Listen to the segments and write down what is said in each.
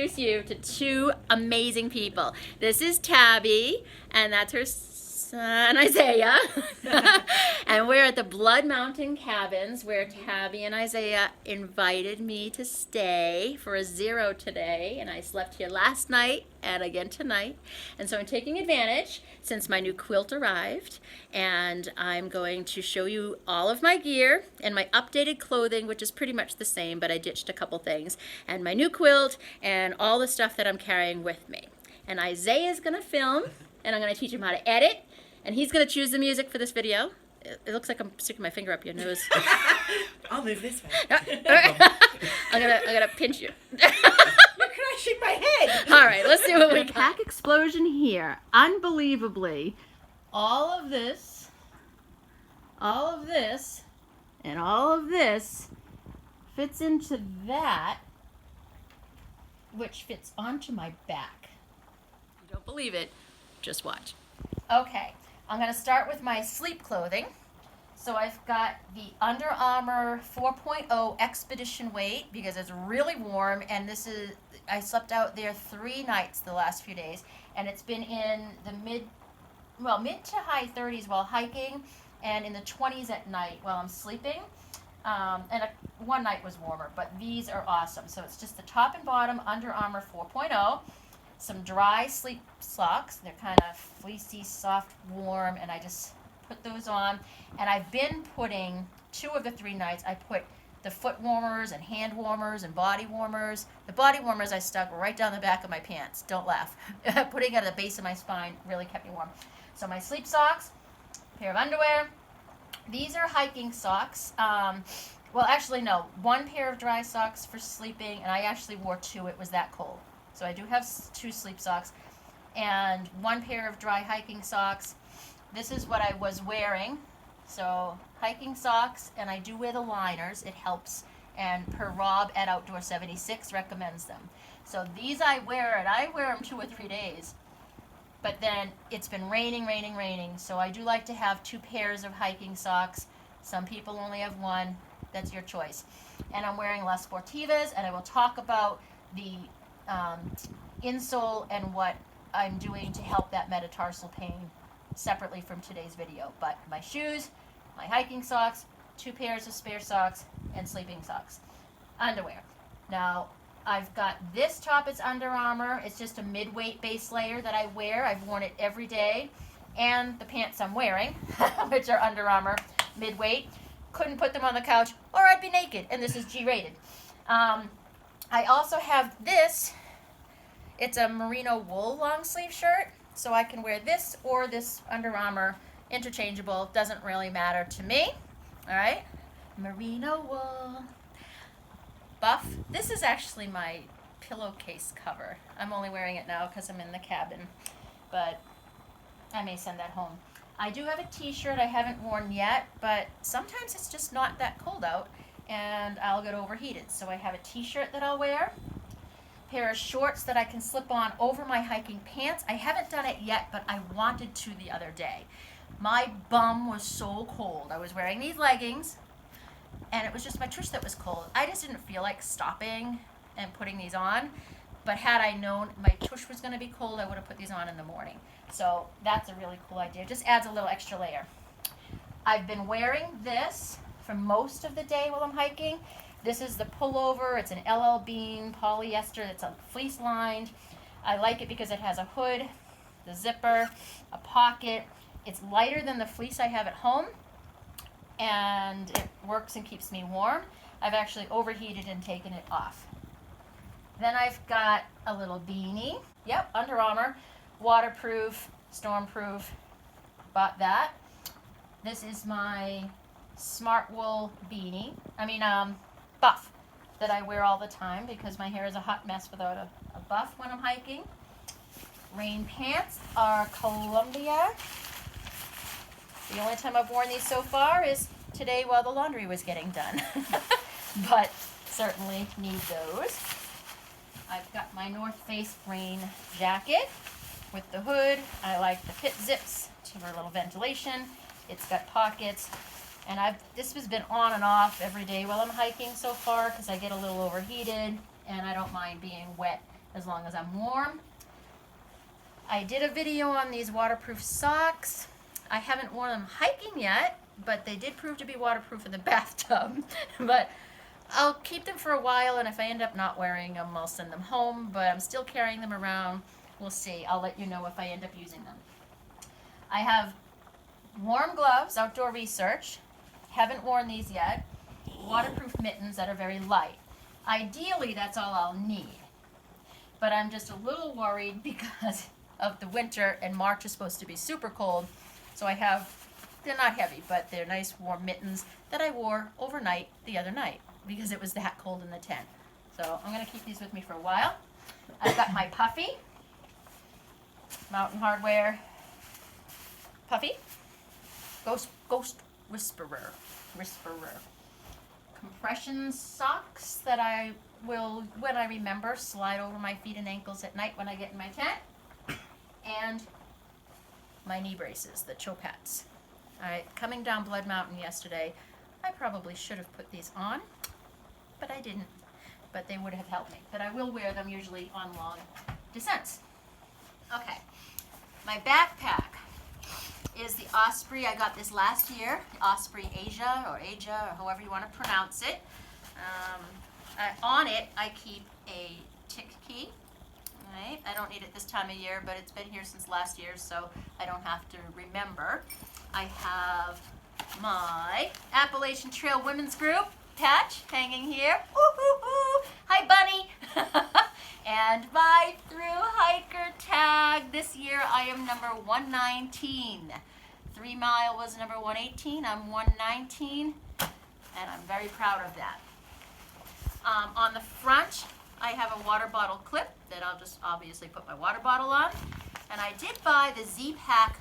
introduce you to two amazing people. This is Tabby, and that's her son Isaiah. And we're at the Blood Mountain Cabins, where Tabby and Isaiah invited me to stay for a 0 today, and I slept here last night and again tonight. And so I'm taking advantage since my new quilt arrived, and I'm going to show you all of my gear and my updated clothing, which is pretty much the same, but I ditched a couple things, and my new quilt and all the stuff that I'm carrying with me. And Isaiah is going to film, and I'm going to teach him how to edit, and he's going to choose the music for this video. It looks like I'm sticking my finger up your nose. I'll move this way. I'm gonna pinch you. You're crashing my head. All right, let's see what we got. Pack explosion here. Unbelievably, all of this, and all of this fits into that, which fits onto my back. If you don't believe it, just watch. Okay, I'm going to start with my sleep clothing. So I've got the Under Armour 4.0 Expedition weight because it's really warm, and I slept out there 3 nights the last few days, and it's been in the mid to high 30s while hiking, and in the 20s at night while I'm sleeping. One night was warmer, but these are awesome. So it's just the top and bottom Under Armour 4.0. Some dry sleep socks. They're kind of fleecy, soft, warm, and I just put those on. And I've been putting 2 of the 3 nights, I put the foot warmers and hand warmers and body warmers. The body warmers I stuck right down the back of my pants. Don't laugh. Putting it at the base of my spine really kept me warm. So my sleep socks, pair of underwear. These are hiking socks. Well, actually, no. 1 pair of dry socks for sleeping, and I actually wore 2. It was that cold. So I do have 2 sleep socks and 1 pair of dry hiking socks. This is what I was wearing. So hiking socks, and I do wear the liners. It helps, and per Rob at Outdoor 76 recommends them. So these I wear, and I wear them 2 or 3 days. But then it's been raining. So I do like to have 2 pairs of hiking socks. Some people only have 1. That's your choice. And I'm wearing Las Sportivas, and I will talk about the insole and what I'm doing to help that metatarsal pain separately from today's video. But my shoes, my hiking socks, 2 pairs of spare socks, and sleeping socks. Underwear. Now, I've got this top. It's Under Armour. It's just a mid-weight base layer that I wear. I've worn it every day. And the pants I'm wearing, which are Under Armour mid-weight. Couldn't put them on the couch, or I'd be naked. And this is G-rated. I also have this. It's a merino wool long sleeve shirt, so I can wear this or this Under Armour interchangeable. Doesn't really matter to me. All right, merino wool. Buff. This is actually my pillowcase cover. I'm only wearing it now because I'm in the cabin, but I may send that home. I do have a t-shirt I haven't worn yet, but sometimes it's just not that cold out and I'll get overheated. So I have a t-shirt that I'll wear, pair of shorts that I can slip on over my hiking pants. I haven't done it yet, but I wanted to the other day. My bum was so cold. I was wearing these leggings, and it was just my tush that was cold. I just didn't feel like stopping and putting these on, but had I known my tush was going to be cold, I would have put these on in the morning. So that's a really cool idea. It just adds a little extra layer. I've been wearing this for most of the day while I'm hiking. This is the pullover. It's an LL Bean polyester. It's a fleece lined. I like it because it has a hood, the zipper, a pocket. It's lighter than the fleece I have at home, and it works and keeps me warm. I've actually overheated and taken it off. Then I've got a little beanie. Yep, Under Armour, waterproof, stormproof. Bought that. This is my Smart Wool beanie. Buff that I wear all the time because my hair is a hot mess without a buff when I'm hiking. Rain pants are Columbia. The only time I've worn these so far is today while the laundry was getting done. But certainly need those. I've got my North Face rain jacket with the hood. I like the pit zips for a little ventilation. It's got pockets. And this has been on and off every day while I'm hiking so far because I get a little overheated and I don't mind being wet as long as I'm warm. I did a video on these waterproof socks. I haven't worn them hiking yet, but they did prove to be waterproof in the bathtub. But I'll keep them for a while, and if I end up not wearing them, I'll send them home, but I'm still carrying them around. We'll see. I'll let you know if I end up using them. I have warm gloves, outdoor research. Haven't worn these yet. Waterproof mittens that are very light. Ideally, that's all I'll need. But I'm just a little worried because of the winter, and March is supposed to be super cold. So I have, they're not heavy, but they're nice warm mittens that I wore overnight the other night because it was that cold in the tent. So I'm going to keep these with me for a while. I've got my Puffy, Mountain Hardwear Puffy, Ghost Whisperer. Compression socks that I will, when I remember, slide over my feet and ankles at night when I get in my tent. And my knee braces, the Chopats. Alright, coming down Blood Mountain yesterday, I probably should have put these on, but I didn't. But they would have helped me. But I will wear them usually on long descents. Okay, my backpack is the Osprey. I got this last year, Osprey Asia, or however you want to pronounce it. On it, I keep a tick key. Right? I don't need it this time of year, but it's been here since last year, so I don't have to remember. I have my Appalachian Trail Women's Group patch hanging here. Woo-hoo-hoo. Hi, Bunny. And my through hiker tag. This year I am number 119. 3 Mile was number 118. I'm 119, and I'm very proud of that. On the front, I have a water bottle clip that I'll just obviously put my water bottle on. And I did buy the Z-Pack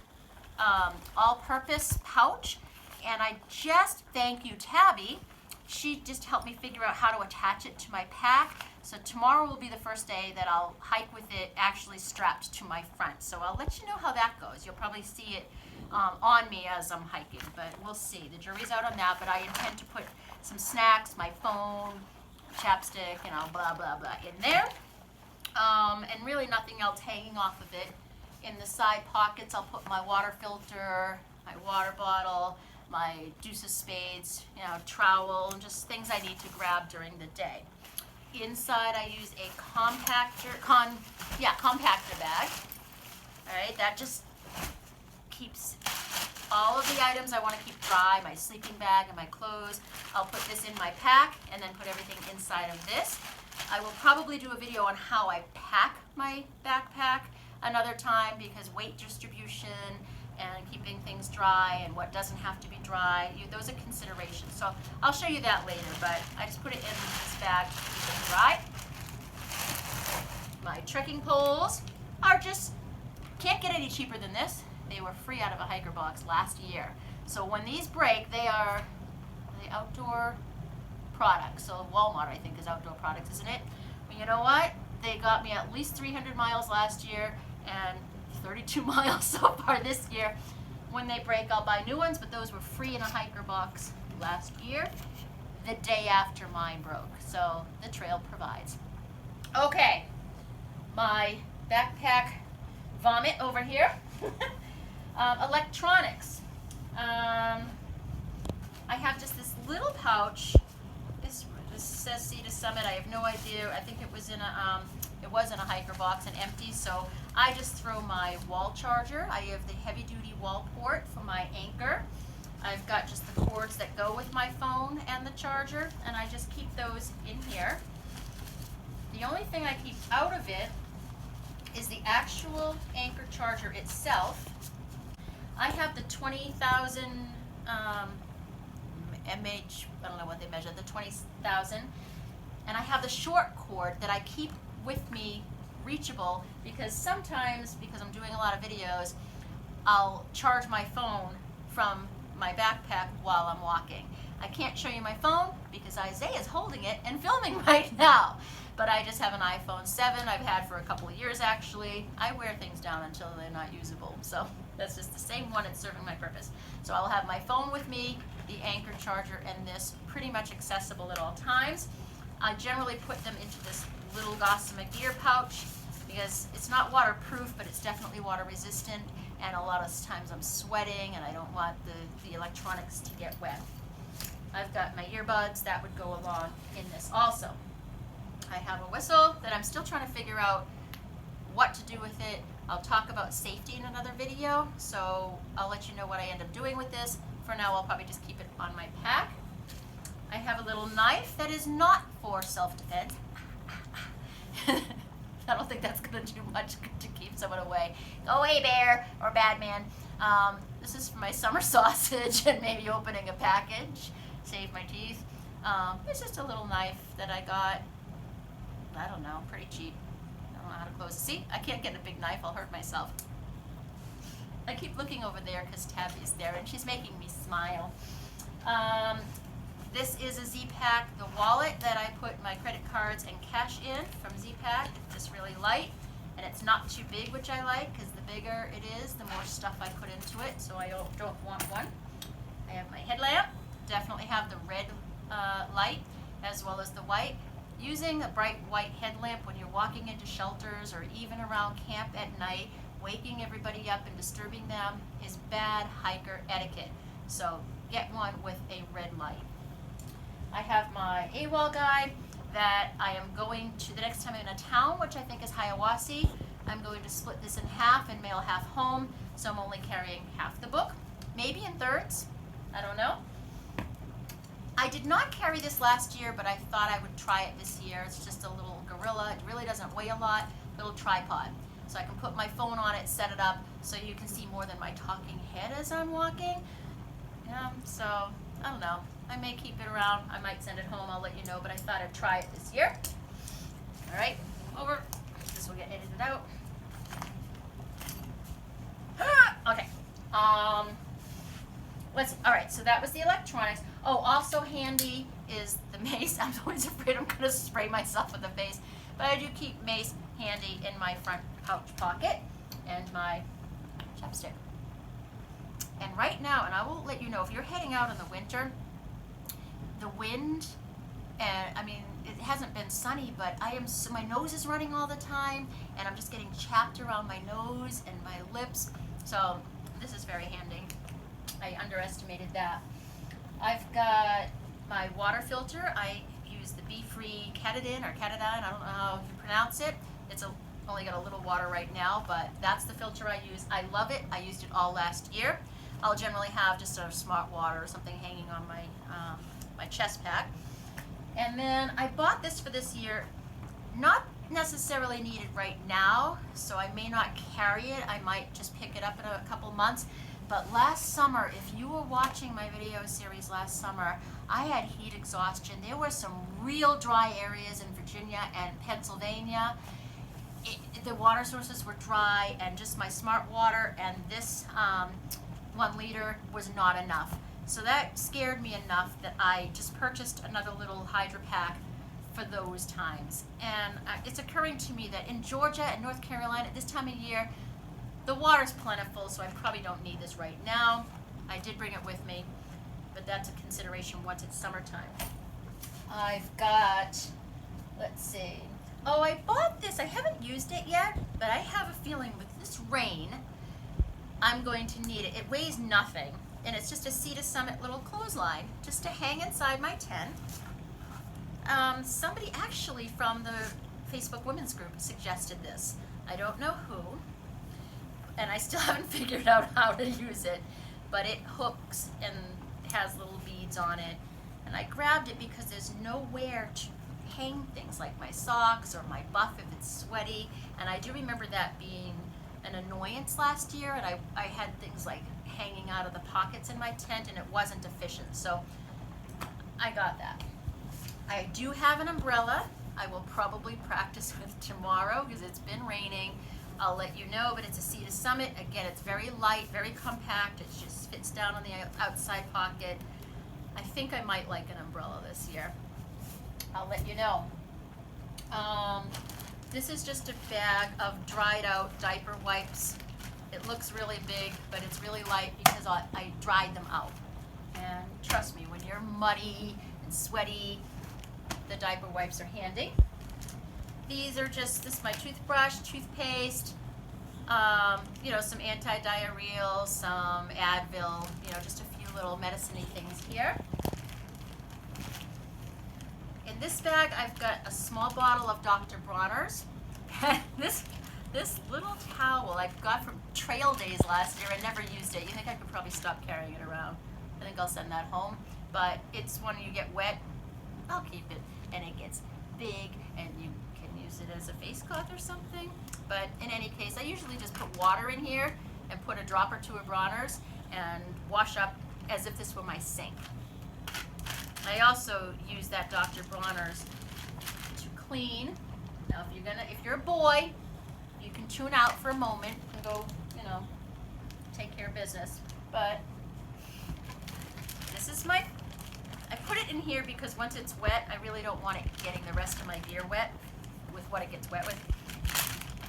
all-purpose pouch, and I just thank you, Tabby. She just helped me figure out how to attach it to my pack. So tomorrow will be the first day that I'll hike with it actually strapped to my front. So I'll let you know how that goes. You'll probably see it on me as I'm hiking, but we'll see. The jury's out on that, but I intend to put some snacks, my phone, chapstick, you know, blah, blah, blah in there. And really nothing else hanging off of it. In the side pockets, I'll put my water filter, my water bottle, my deuce of spades, you know, trowel, and just things I need to grab during the day. Inside, I use a compactor bag. All right, that just keeps all of the items I want to keep dry, my sleeping bag and my clothes. I'll put this in my pack and then put everything inside of this. I will probably do a video on how I pack my backpack another time because weight distribution and keeping things dry and what doesn't have to be dry, those are considerations. So I'll show you that later, but I just put it in this bag to keep it dry. My trekking poles are just, can't get any cheaper than this. They were free out of a hiker box last year. So when these break, they are the outdoor products. So Walmart, I think, is outdoor products, isn't it? But you know what? They got me at least 300 miles last year and 32 miles so far this year. When they break, I'll buy new ones, but those were free in a hiker box last year, the day after mine broke. So the trail provides. Okay, my backpack vomit over here. Electronics. I have just this little pouch. This says Sea to Summit. I have no idea. I think it was in a hiker box and empty. So I just throw my wall charger. I have the heavy duty wall port for my anchor. I've got just the cords that go with my phone and the charger, and I just keep those in here. The only thing I keep out of it is the actual anchor charger itself. I have the 20,000 mAh, I don't know what they measure, the 20,000, and I have the short cord that I keep with me reachable because sometimes, because I'm doing a lot of videos, I'll charge my phone from my backpack while I'm walking. I can't show you my phone because Isaiah's holding it and filming right now. But I just have an iPhone 7 I've had for a couple of years actually. I wear things down until they're not usable. So that's just the same one, it's serving my purpose. So I'll have my phone with me, the anchor charger, and this pretty much accessible at all times. I generally put them into this little gossamer gear pouch because it's not waterproof, but it's definitely water resistant, and a lot of times I'm sweating and I don't want the electronics to get wet. I've got my earbuds that would go along in this also. I have a whistle that I'm still trying to figure out what to do with it. I'll talk about safety in another video, so I'll let you know what I end up doing with this. For now, I'll probably just keep it on my pack. I have a little knife that is not for self-defense. I don't think that's going to do much to keep someone away. Go away, bear or bad man. This is for my summer sausage and maybe opening a package. Save my teeth. It's just a little knife that I got, I don't know, pretty cheap. I don't know how to close it. See, I can't get a big knife. I'll hurt myself. I keep looking over there because Tabby's there and she's making me smile. This is a Z-Pack, the wallet that I put my credit cards and cash in from Z-Pack. It's just really light and it's not too big, which I like because the bigger it is, the more stuff I put into it, so I don't want one. I have my headlamp. Definitely have the red light as well as the white. Using a bright white headlamp when you're walking into shelters or even around camp at night, waking everybody up and disturbing them is bad hiker etiquette. So get one with a red light. I have my AWOL guide that I am going to, the next time I'm in a town, which I think is Hiawassee, I'm going to split this in half and mail half home, so I'm only carrying half the book, maybe in thirds, I don't know. I did not carry this last year, but I thought I would try it this year. It's just a little gorilla, it really doesn't weigh a lot, little tripod. So I can put my phone on it, set it up, so you can see more than my talking head as I'm walking. So, I don't know. I may keep it around. I might send it home. I'll let you know, but I thought I'd try it this year. All right, over. This will get edited out. Okay. Let's see. All right, so that was the electronics. Oh, also handy is the mace. I'm always afraid I'm going to spray myself in the face, but I do keep mace handy in my front pouch pocket and my chapstick. And right now, and I will let you know, if you're heading out in the winter, the wind, and I mean, it hasn't been sunny, but so my nose is running all the time, and I'm just getting chapped around my nose and my lips. So this is very handy. I underestimated that. I've got my water filter. I use the Be Free Catadin or Catadine. I don't know how you pronounce it. It's only got a little water right now, but that's the filter I use. I love it. I used it all last year. I'll generally have just a smart water or something hanging on my my chest pack. And then I bought this for this year, not necessarily needed right now, so I may not carry it. I might just pick it up in a couple months. But last summer, if you were watching my video series last summer, I had heat exhaustion. There were some real dry areas in Virginia and Pennsylvania. The water sources were dry, and just my smart water and this 1 liter was not enough. So that scared me enough that I just purchased another little Hydro Pack for those times. And it's occurring to me that in Georgia and North Carolina at this time of year, the water's plentiful, so I probably don't need this right now. I did bring it with me, but that's a consideration once it's summertime. I've got, let's see. Oh, I bought this. I haven't used it yet, but I have a feeling with this rain, I'm going to need it. It weighs nothing, and it's just a Sea to Summit little clothesline just to hang inside my tent. Somebody actually from the Facebook Women's Group suggested this. I don't know who, and I still haven't figured out how to use it, but it hooks and has little beads on it. And I grabbed it because there's nowhere to hang things like my socks or my buff if it's sweaty. And I do remember that being an annoyance last year, and I had things like hanging out of the pockets in my tent, and it wasn't efficient. So I got that. I do have an umbrella. I will probably practice with tomorrow because it's been raining. I'll let you know, but it's a Sea to Summit. Again, it's very light, very compact. It just fits down on the outside pocket. I think I might like an umbrella this year. I'll let you know. This is just a bag of dried out diaper wipes. It looks really big, but it's really light because I dried them out. And trust me, when you're muddy and sweaty, the diaper wipes are handy. these are just, this is my toothbrush, toothpaste, some anti-diarrheal, some Advil, just a few little medicine-y things here. In this bag, I've got a small bottle of Dr. Bronner's. This little towel I got from Trail Days last year. I never used it. You think I could probably stop carrying it around. I think I'll send that home. But it's when you get wet, I'll keep it. And it gets big, and you can use it as a face cloth or something. But in any case, I usually just put water in here and put a drop or two of Bronner's and wash up as if this were my sink. I also use that Dr. Bronner's to clean. Now, if you're a boy, you can tune out for a moment and go, take care of business. But this is I put it in here because once it's wet, I really don't want it getting the rest of my gear wet with what it gets wet with.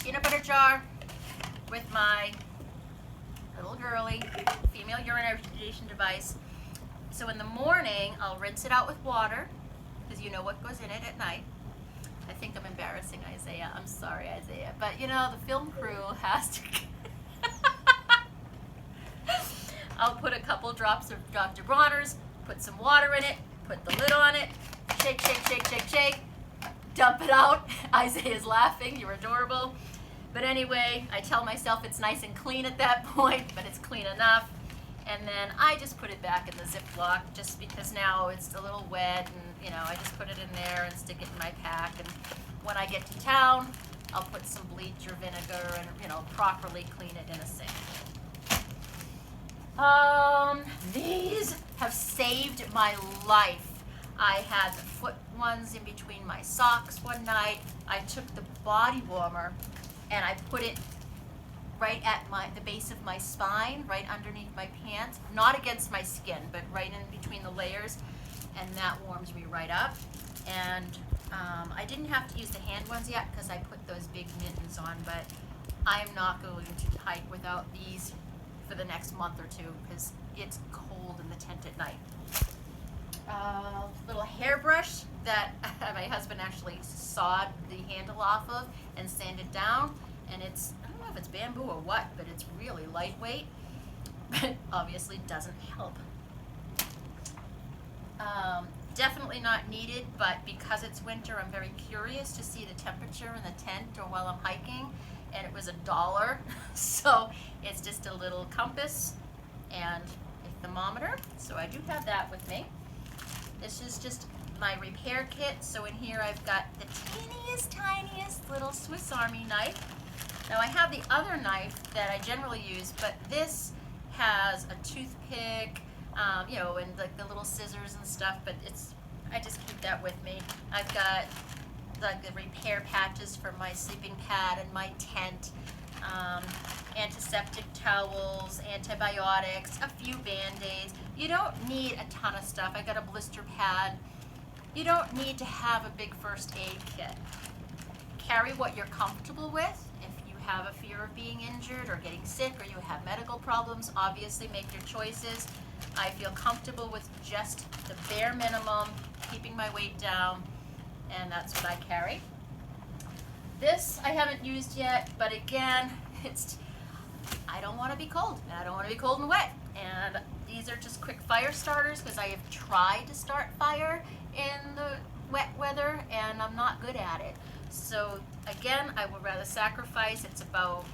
Peanut butter jar with my little girly female urination device. So in the morning, I'll rinse it out with water, because you know what goes in it at night. I think I'm embarrassing Isaiah. I'm sorry, Isaiah. But the film crew has to... I'll put a couple drops of Dr. Bronner's, put some water in it, put the lid on it, shake, shake, shake, shake, shake, dump it out. Isaiah's laughing. You're adorable. But anyway, I tell myself it's nice and clean at that point, but it's clean enough. And then I just put it back in the Ziploc just because now it's a little wet, and I just put it in there and stick it in my pack. And when I get to town, I'll put some bleach or vinegar and properly clean it in a sink. These have saved my life. I had the foot ones in between my socks one night. I took the body warmer and I put it right at the base of my spine, right underneath my pants, not against my skin, but right in between the layers, and that warms me right up. And I didn't have to use the hand ones yet because I put those big mittens on, but I am not going to hike without these for the next month or two because it's cold in the tent at night. Little hairbrush that my husband actually sawed the handle off of and sanded down, and it's, I don't know if it's bamboo or what, but it's really lightweight, but obviously doesn't help. Definitely not needed, but because it's winter, I'm very curious to see the temperature in the tent or while I'm hiking, and it was $1, so it's just a little compass and a thermometer, so I do have that with me. This is just my repair kit, so in here I've got the tiniest little Swiss Army knife. Now I have the other knife that I generally use, but this has a toothpick, and like the little scissors and stuff, but I just keep that with me. I've got like the repair patches for my sleeping pad and my tent, antiseptic towels, antibiotics, a few Band-Aids. You don't need a ton of stuff. I got a blister pad. You don't need to have a big first aid kit. Carry what you're comfortable with. If you have a fear of being injured or getting sick or you have medical problems, obviously make your choices. I feel comfortable with just the bare minimum, keeping my weight down, and that's what I carry. This I haven't used yet, but again, I don't want to be cold, and I don't want to be cold and wet. And these are just quick fire starters because I have tried to start fire in the wet weather, and I'm not good at it. So again, I would rather sacrifice. It's about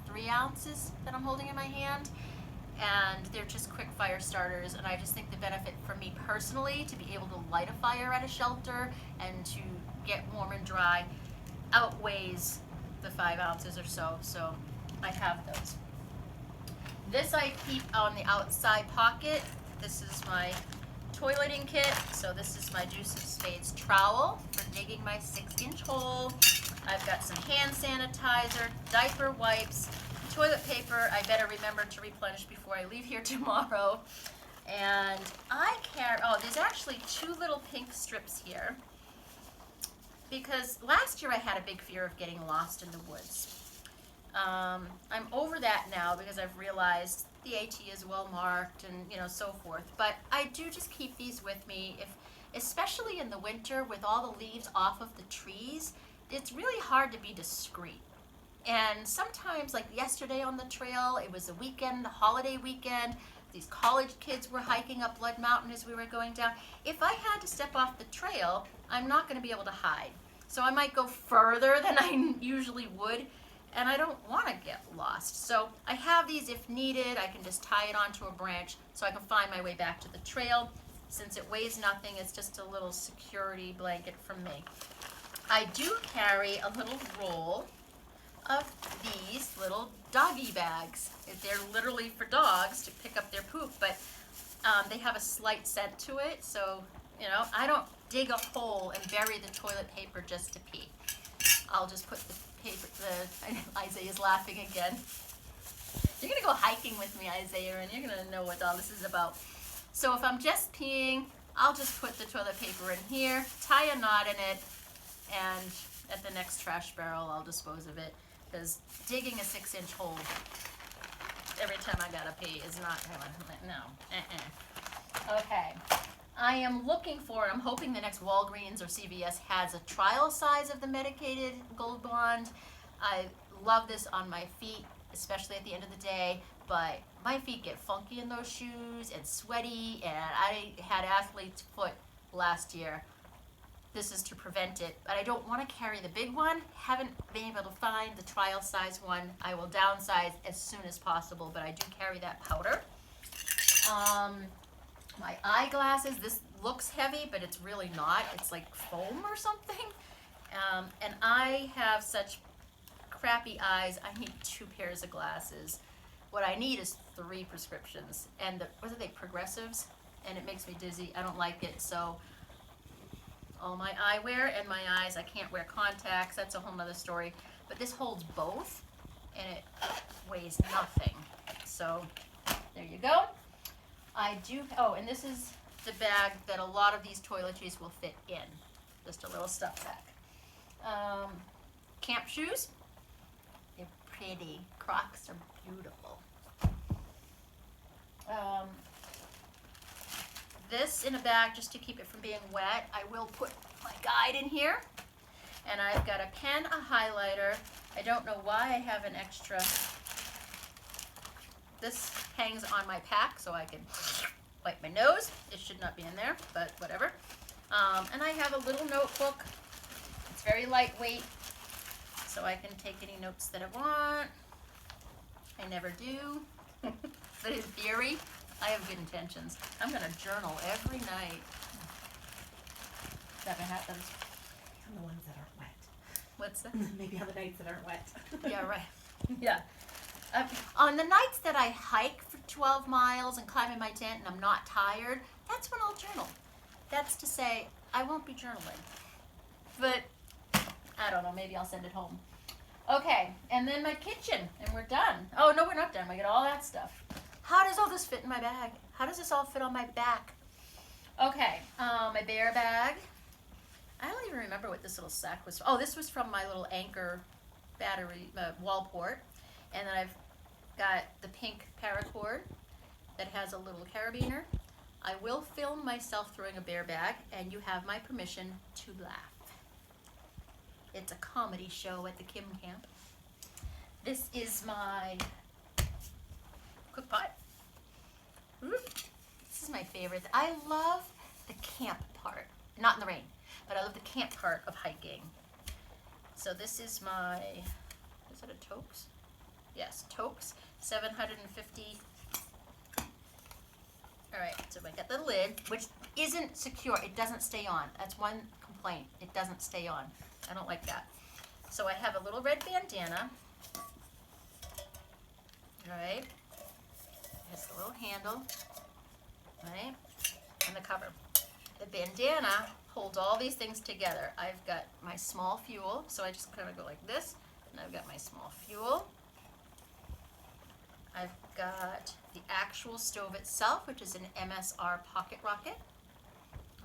3 ounces that I'm holding in my hand, and they're just quick fire starters, and I just think the benefit for me personally to be able to light a fire at a shelter and to get warm and dry outweighs the 5 ounces or so, so I have those. This I keep on the outside pocket. This is my toileting kit. So this is my Deuce of Spades trowel for digging my 6-inch hole. I've got some hand sanitizer, diaper wipes, toilet paper. I better remember to replenish before I leave here tomorrow. And I carry, there's actually 2 little pink strips here, because last year I had a big fear of getting lost in the woods. I'm over that now because I've realized the AT is well marked and so forth. But I do just keep these with me, especially in the winter with all the leaves off of the trees. it's really hard to be discreet. And sometimes, like yesterday on the trail, it was a weekend, a holiday weekend. These college kids were hiking up Blood Mountain as we were going down. If I had to step off the trail, I'm not going to be able to hide. So I might go further than I usually would, and I don't want to get lost. So I have these if needed. I can just tie it onto a branch so I can find my way back to the trail. Since it weighs nothing, it's just a little security blanket from me. I do carry a little roll of these little doggy bags. They're literally for dogs to pick up their poop, but they have a slight scent to it, so you know, I don't dig a hole and bury the toilet paper just to pee. I'll just put the paper, Isaiah's laughing again. You're gonna go hiking with me, Isaiah, and you're gonna know what all this is about. So if I'm just peeing, I'll just put the toilet paper in here, tie a knot in it, and at the next trash barrel, I'll dispose of it. Because digging a 6-inch hole every time I gotta pee is not going. No. Okay. I am looking for, I'm hoping the next Walgreens or CVS has a trial size of the medicated Gold Bond. I love this on my feet, especially at the end of the day, but my feet get funky in those shoes and sweaty, and I had athlete's foot last year. This is to prevent it, but I don't want to carry the big one. Haven't been able to find the trial size one. I will downsize as soon as possible, but I do carry that powder. My eyeglasses, this looks heavy, but it's really not. It's like foam or something. And I have such crappy eyes, I need 2 pairs of glasses. What I need is 3 prescriptions. And what are they, progressives? And it makes me dizzy. I don't like it, so all my eyewear and my eyes, I can't wear contacts, that's a whole nother story. But this holds both, and it weighs nothing. So, there you go. I do, oh, and this is the bag that a lot of these toiletries will fit in. Just a little stuff bag. Camp shoes, they're pretty. Crocs are beautiful. This in a bag just to keep it from being wet. I will put my guide in here. And I've got a pen, a highlighter. I don't know why I have an extra. This hangs on my pack so I can wipe my nose. It should not be in there, but whatever. And I have a little notebook. It's very lightweight, so I can take any notes that I want. I never do, but in theory, I have good intentions. I'm gonna journal every night. Is that gonna happen? On the ones that aren't wet. What's that? Maybe on the nights that aren't wet. Yeah, right. Yeah. On the nights that I hike for 12 miles and climb in my tent and I'm not tired, that's when I'll journal. That's to say, I won't be journaling. But, I don't know, maybe I'll send it home. Okay, and then my kitchen, and we're done. Oh, no, we're not done. We got all that stuff. How does all this fit in my bag? How does this all fit on my back? Okay, my bear bag. I don't even remember what this little sack was. Oh, this was from my little Anchor battery, wall port. And then I've got the pink paracord that has a little carabiner. I will film myself throwing a bear bag, and you have my permission to laugh. It's a comedy show at the Kim Camp. This is my cook pot. This is my favorite. I love the camp part. Not in the rain, but I love the camp part of hiking. So this is my, is it a Toques? Yes, Toques, 750. All right, so I got the lid, which isn't secure. It doesn't stay on. That's one complaint. It doesn't stay on. I don't like that. So I have a little red bandana. All right. Has the little handle. Right? And the cover. The bandana holds all these things together. I've got my small fuel, so I just kind of go like this, and I've got my small fuel. I've got the actual stove itself, which is an MSR pocket rocket.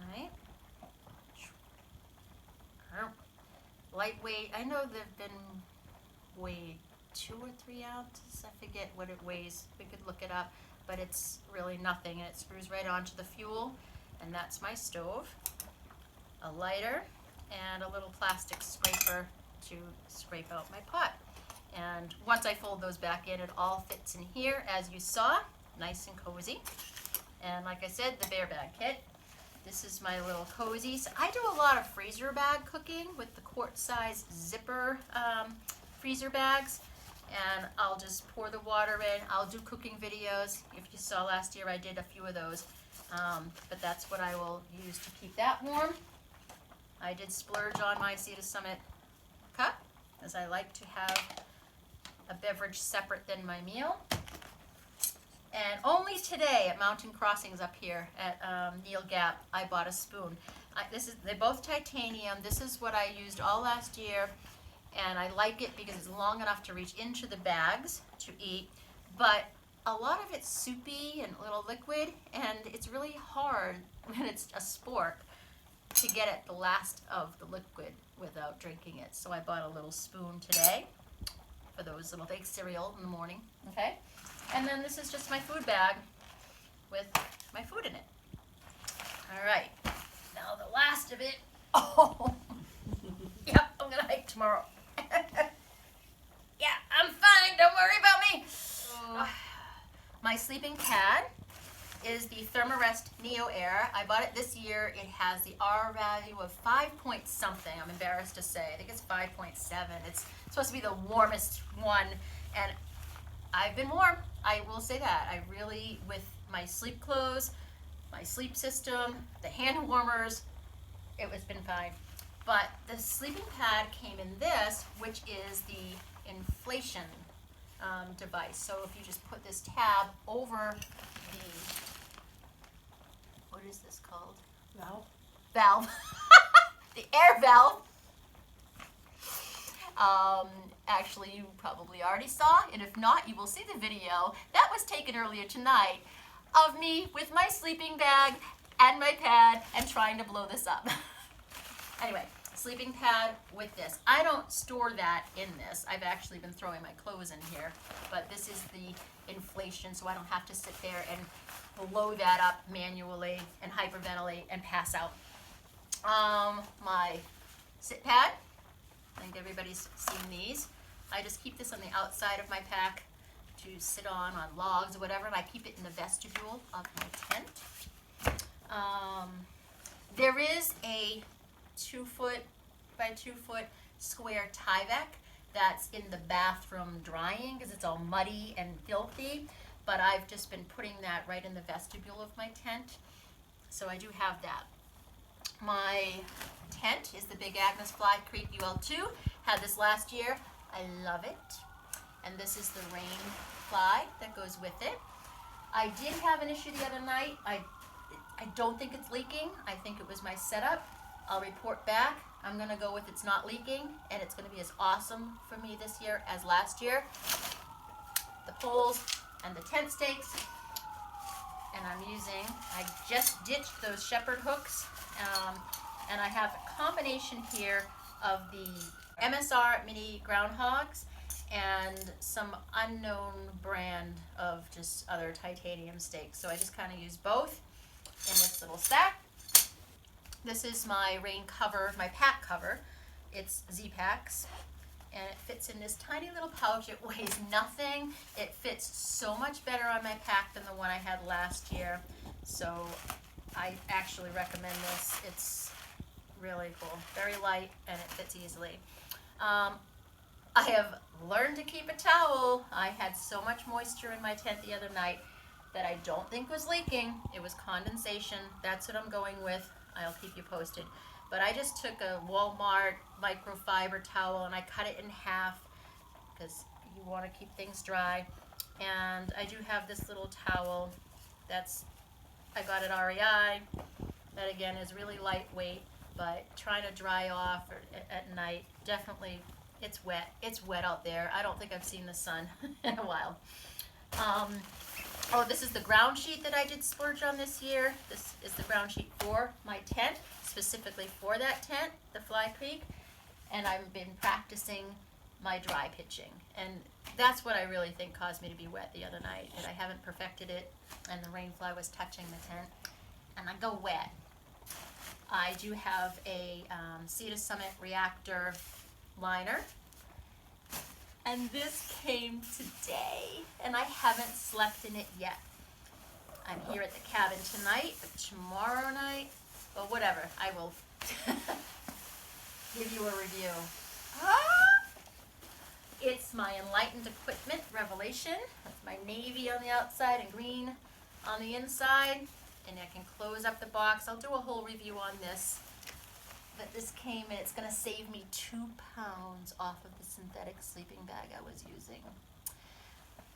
Alright. Lightweight. I know they've been weighed 2 or 3 ounces. I forget what it weighs. We could look it up, but it's really nothing, and it screws right onto the fuel, and that's my stove. A lighter and a little plastic scraper to scrape out my pot. And once I fold those back in, it all fits in here, as you saw, nice and cozy. And like I said, the bear bag kit. This is my little cozy. So I do a lot of freezer bag cooking with the quart size zipper freezer bags. And I'll just pour the water in. I'll do cooking videos. If you saw last year, I did a few of those. But that's what I will use to keep that warm. I did splurge on my Sea to Summit cup, as I like to have a beverage separate than my meal. And only today at Mountain Crossings up here at Neil Gap, I bought a spoon. They're both titanium. This is what I used all last year. And I like it because it's long enough to reach into the bags to eat, but a lot of it's soupy and a little liquid, and it's really hard when it's a spork to get at the last of the liquid without drinking it. So I bought a little spoon today for those little things, cereal in the morning, okay? And then this is just my food bag with my food in it. All right, now the last of it, oh, yep, I'm gonna hike tomorrow. Yeah, I'm fine. Don't worry about me. My sleeping pad is the Thermarest Neo Air. I bought it this year. It has the R value of 5 point something. I'm embarrassed to say. I think it's 5.7. It's supposed to be the warmest one, and I've been warm. I will say that. I really, with my sleep clothes, my sleep system, the hand warmers, it's been fine. But the sleeping pad came in this, which is the inflation device. So if you just put this tab over the, what is this called? Valve. The air valve. Actually, you probably already saw, and if not, you will see the video. That was taken earlier tonight of me with my sleeping bag and my pad and trying to blow this up. Anyway, sleeping pad with this. I don't store that in this. I've actually been throwing my clothes in here, but this is the inflation, so I don't have to sit there and blow that up manually and hyperventilate and pass out. My sit pad. I think everybody's seen these. I just keep this on the outside of my pack to sit on logs or whatever, and I keep it in the vestibule of my tent. There is a 2 foot by 2 foot square Tyvek that's in the bathroom drying because it's all muddy and filthy, but I've just been putting that right in the vestibule of my tent, so I do have that. My tent is the Big Agnes Fly Creek UL2. Had this last year. I love it. And this is the rain fly that goes with it. I did have an issue the other night. I don't think it's leaking. I think it was my setup. I'll report back. I'm gonna go with it's not leaking, and it's gonna be as awesome for me this year as last year. The poles and the tent stakes. And I just ditched those shepherd hooks. And I have a combination here of the MSR mini groundhogs and some unknown brand of just other titanium stakes. So I just kind of use both in this little stack. This is my rain cover, my pack cover. It's Z-Packs, and it fits in this tiny little pouch. It weighs nothing. It fits so much better on my pack than the one I had last year. So I actually recommend this. It's really cool, very light, and it fits easily. I have learned to keep a towel. I had so much moisture in my tent the other night that I don't think was leaking. It was condensation. That's what I'm going with. I'll keep you posted. But I just took a Walmart microfiber towel and I cut it in half because you want to keep things dry. And I do have this little towel I got at REI. That again is really lightweight, but trying to dry off at night, definitely, it's wet. It's wet out there. I don't think I've seen the sun in a while. Oh, this is the ground sheet that I did splurge on this year. This is the ground sheet for my tent, specifically for that tent, the Fly Creek. And I've been practicing my dry pitching. And that's what I really think caused me to be wet the other night. And I haven't perfected it, and the rain fly was touching the tent. And I go wet. I do have a Sea to Summit reactor liner. And this came today, and I haven't slept in it yet. I'm here at the cabin tonight, but tomorrow night, well, whatever, I will give you a review. It's my Enlightened Equipment Revelation. That's my navy on the outside and green on the inside. And I can close up the box. I'll do a whole review on this. But this came in, it's gonna save me 2 pounds off of the synthetic sleeping bag I was using.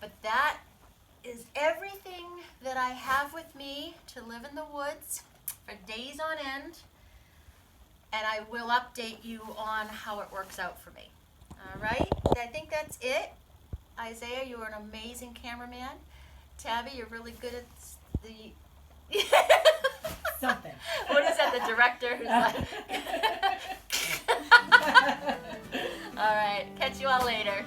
But that is everything that I have with me to live in the woods for days on end. And I will update you on how it works out for me. All right, I think that's it. Isaiah, you're an amazing cameraman. Tabby, you're really good at the... Something. What is that, the director who's like... All right, catch you all later.